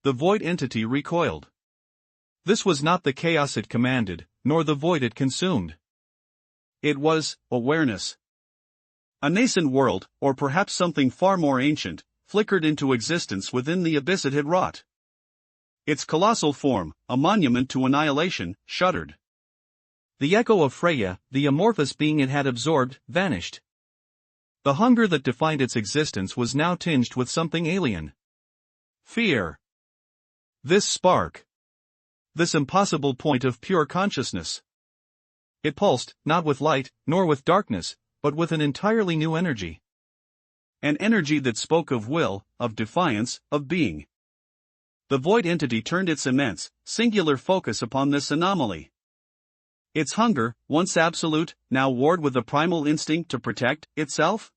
the void entity recoiled. This was not the chaos it commanded, nor the void it consumed. It was awareness. A nascent world, or perhaps something far more ancient, flickered into existence within the abyss it had wrought. Its colossal form, a monument to annihilation, shuddered. The echo of Freya, the amorphous being it had absorbed, vanished. The hunger that defined its existence was now tinged with something alien. Fear. This spark. This impossible point of pure consciousness. It pulsed, not with light, nor with darkness, but with an entirely new energy. An energy that spoke of will, of defiance, of being. The void entity turned its immense, singular focus upon this anomaly. Its hunger, once absolute, now warred with a primal instinct to protect itself.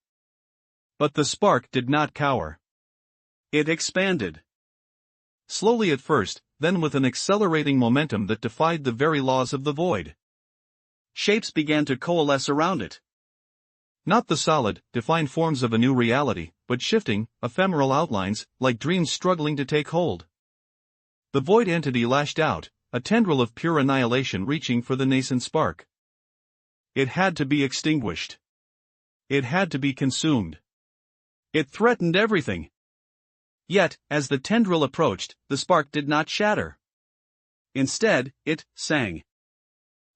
But the spark did not cower. It expanded. Slowly at first, then with an accelerating momentum that defied the very laws of the void. Shapes began to coalesce around it. Not the solid, defined forms of a new reality, but shifting, ephemeral outlines, like dreams struggling to take hold. The void entity lashed out, a tendril of pure annihilation reaching for the nascent spark. It had to be extinguished. It had to be consumed. It threatened everything. Yet, as the tendril approached, the spark did not shatter. Instead, it sang.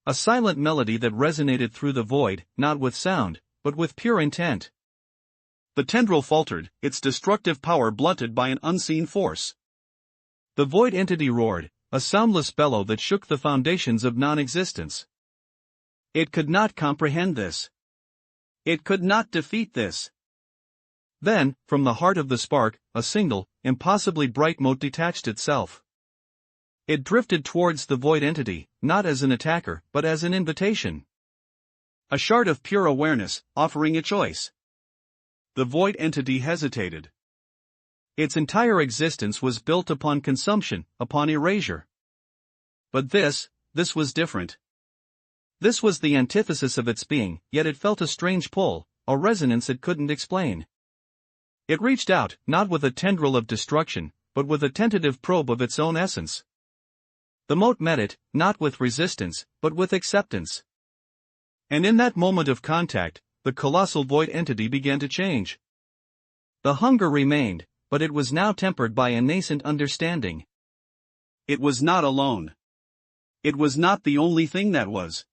A silent melody that resonated through the void, not with sound, but with pure intent. The tendril faltered, its destructive power blunted by an unseen force. The void entity roared, a soundless bellow that shook the foundations of non-existence. It could not comprehend this. It could not defeat this. Then, from the heart of the spark, a single, impossibly bright mote detached itself. It drifted towards the void entity, not as an attacker, but as an invitation. A shard of pure awareness, offering a choice. The void entity hesitated. Its entire existence was built upon consumption, upon erasure. But this was different. This was the antithesis of its being, yet it felt a strange pull, a resonance it couldn't explain. It reached out, not with a tendril of destruction, but with a tentative probe of its own essence. The mote met it, not with resistance, but with acceptance. And in that moment of contact, the colossal void entity began to change. The hunger remained, but it was now tempered by a nascent understanding. It was not alone. It was not the only thing that was.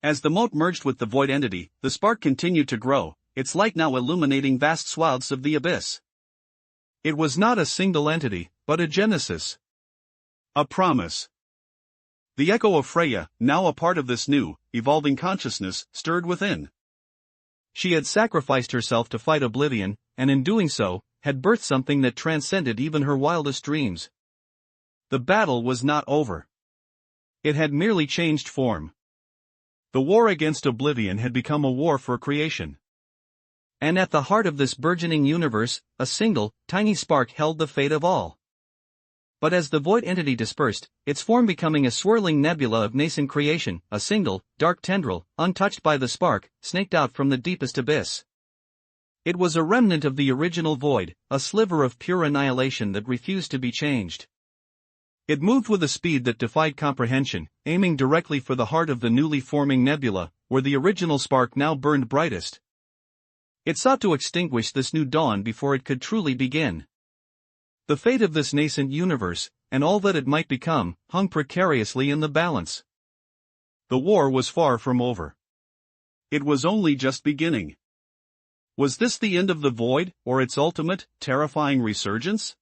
As the mote merged with the void entity, the spark continued to grow, its light now illuminating vast swaths of the abyss. It was not a single entity, but a genesis. A promise. The echo of Freya, now a part of this new, evolving consciousness, stirred within. She had sacrificed herself to fight oblivion, and in doing so, had birthed something that transcended even her wildest dreams. The battle was not over. It had merely changed form. The war against oblivion had become a war for creation. And at the heart of this burgeoning universe, a single, tiny spark held the fate of all. But as the void entity dispersed, its form becoming a swirling nebula of nascent creation, a single, dark tendril, untouched by the spark, snaked out from the deepest abyss. It was a remnant of the original void, a sliver of pure annihilation that refused to be changed. It moved with a speed that defied comprehension, aiming directly for the heart of the newly forming nebula, where the original spark now burned brightest. It sought to extinguish this new dawn before it could truly begin. The fate of this nascent universe, and all that it might become, hung precariously in the balance. The war was far from over. It was only just beginning. Was this the end of the void, or its ultimate, terrifying resurgence?